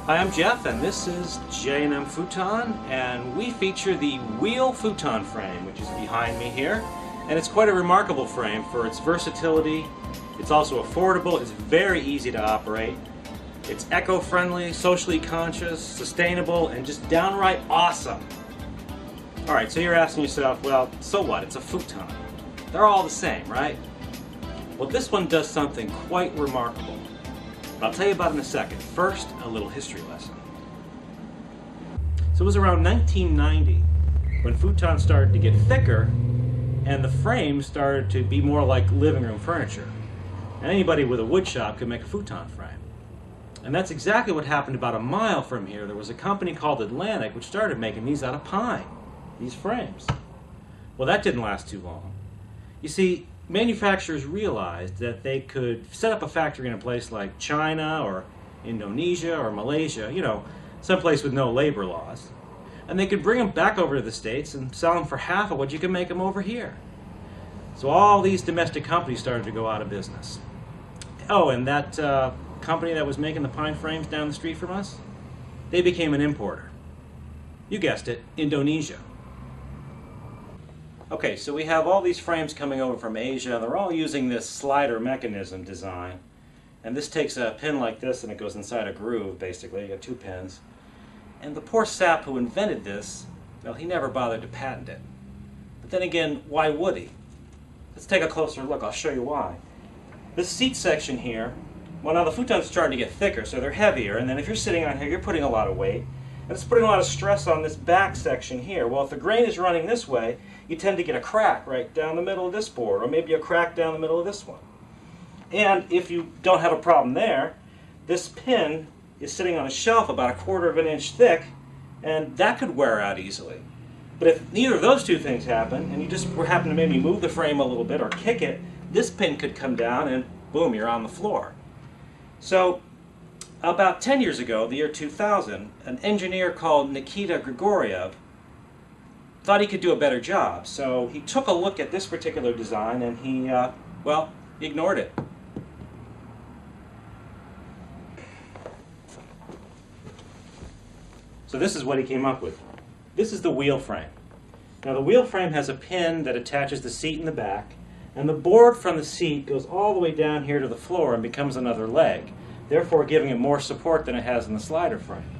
Hi, I'm Jeff, and this is J&M Futon, and we feature the wheel futon frame, which is behind me here. And it's quite a remarkable frame for its versatility. It's also affordable, it's very easy to operate. It's eco-friendly, socially conscious, sustainable, and just downright awesome. Alright, so you're asking yourself, well, so what? It's a futon. They're all the same, right? Well, this one does something quite remarkable. I'll tell you about it in a second. First, a little history lesson. So it was around 1990 when futons started to get thicker and the frame started to be more like living room furniture. And anybody with a wood shop could make a futon frame. And that's exactly what happened about a mile from here. There was a company called Atlantic which started making these out of pine, these frames. Well, that didn't last too long. You see, manufacturers realized that they could set up a factory in a place like China or Indonesia or Malaysia, you know, someplace with no labor laws. And they could bring them back over to the States and sell them for half of what you can make them over here. So all these domestic companies started to go out of business. Oh, and that company that was making the pine frames down the street from us, they became an importer. You guessed it, Indonesia. Okay, so we have all these frames coming over from Asia. They're all using this slider mechanism design. And this takes a pin like this and it goes inside a groove, basically. You got two pins. And the poor sap who invented this, well, he never bothered to patent it. But then again, why would he? Let's take a closer look. I'll show you why. This seat section here, well, now the futons are starting to get thicker, so they're heavier. And then if you're sitting on here, you're putting a lot of weight. And it's putting a lot of stress on this back section here. Well, if the grain is running this way, you tend to get a crack right down the middle of this board, or maybe a crack down the middle of this one. And if you don't have a problem there, this pin is sitting on a shelf about 1/4 of an inch thick, and that could wear out easily. But if neither of those two things happen, and you just happen to maybe move the frame a little bit or kick it, this pin could come down and boom, you're on the floor. So about 10 years ago, the year 2000, an engineer called Nikita Grigoriev thought he could do a better job. So he took a look at this particular design and he, well, ignored it. So this is what he came up with. This is the wheel frame. Now the wheel frame has a pin that attaches the seat in the back, and the board from the seat goes all the way down here to the floor and becomes another leg, therefore giving it more support than it has in the slider frame.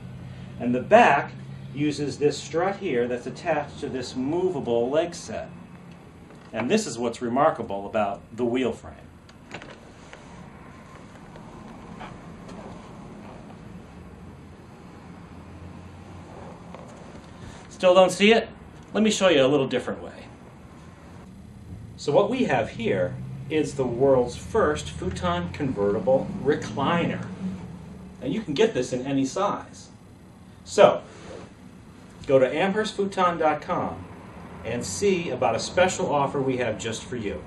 And the back uses this strut here that's attached to this movable leg set. And this is what's remarkable about the wheel frame. Still don't see it? Let me show you a little different way. So what we have here is the world's first futon convertible recliner. And you can get this in any size. So, go to amherstfuton.com and see about a special offer we have just for you.